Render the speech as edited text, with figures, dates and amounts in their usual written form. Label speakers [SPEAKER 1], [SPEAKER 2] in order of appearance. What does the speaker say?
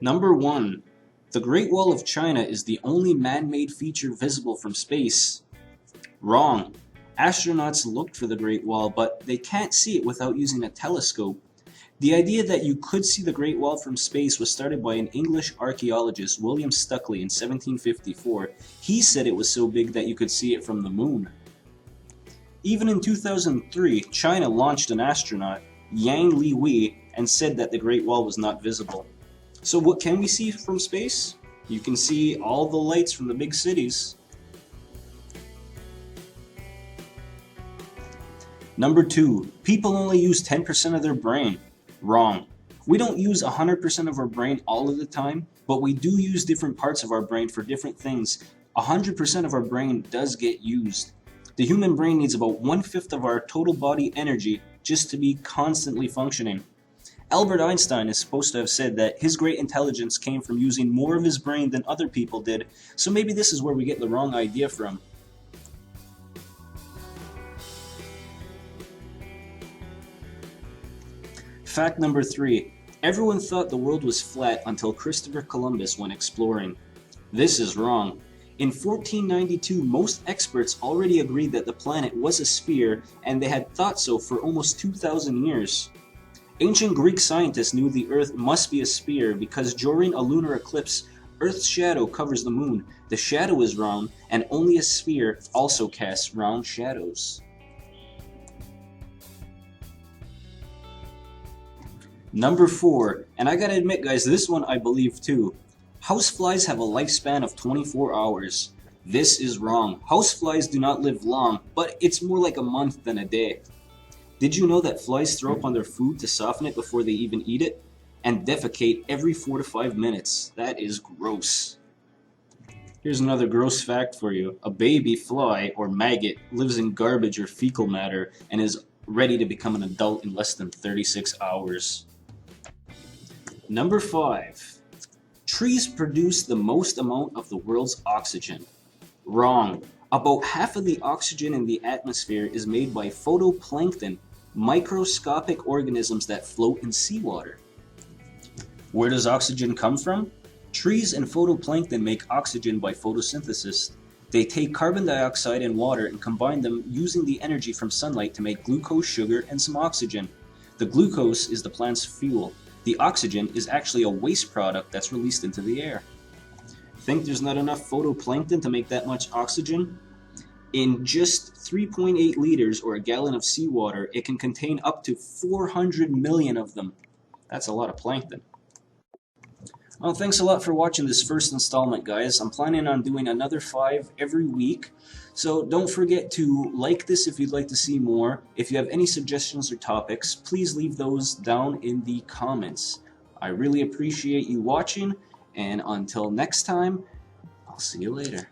[SPEAKER 1] Number 1. The Great Wall of China is the only man-made feature visible from space. Wrong. Astronauts looked for the Great Wall, but they can't see it without using a telescope. The idea that you could see the Great Wall from space was started by an English archaeologist, William Stuckley, in 1754. He said it was so big that you could see it from the moon. Even in 2003, China launched an astronaut, Yang Liwei, and said that the Great Wall was not visible. So what can we see from space? You can see all the lights from the big cities. Number 2. People only use 10% of their brain. Wrong. We don't use 100% of our brain all of the time, but we do use different parts of our brain for different things. 100% of our brain does get used. The human brain needs about 1/5 of our total body energy just to be constantly functioning. Albert Einstein is supposed to have said that his great intelligence came from using more of his brain than other people did, so maybe this is where we get the wrong idea from. Fact number 3. Everyone thought the world was flat until Christopher Columbus went exploring. This is wrong. In 1492, most experts already agreed that the planet was a sphere, and they had thought so for almost 2,000 years. Ancient Greek scientists knew the Earth must be a sphere because during a lunar eclipse, Earth's shadow covers the moon. The shadow is round, and only a sphere also casts round shadows. Number 4, and I gotta admit guys, this one I believe too. Houseflies have a lifespan of 24 hours. This is wrong. Houseflies do not live long, but it's more like a month than a day. Did you know that flies throw up on their food to soften it before they even eat it? And defecate every 4 to 5 minutes. That is gross. Here's another gross fact for you. A baby fly, or maggot, lives in garbage or fecal matter and is ready to become an adult in less than 36 hours. Number 5. Trees produce the most amount of the world's oxygen. Wrong. About half of the oxygen in the atmosphere is made by photoplankton, microscopic organisms that float in seawater. Where does oxygen come from? Trees and photoplankton make oxygen by photosynthesis. They take carbon dioxide and water and combine them using the energy from sunlight to make glucose, sugar, and some oxygen. The glucose is the plant's fuel. The oxygen is actually a waste product that's released into the air. Think there's not enough photoplankton to make that much oxygen? In just 3.8 liters or a gallon of seawater, it can contain up to 400 million of them. That's a lot of plankton. Well, thanks a lot for watching this first installment, guys. I'm planning on doing another 5 every week. So don't forget to like this if you'd like to see more. If you have any suggestions or topics, please leave those down in the comments. I really appreciate you watching, and until next time, I'll see you later.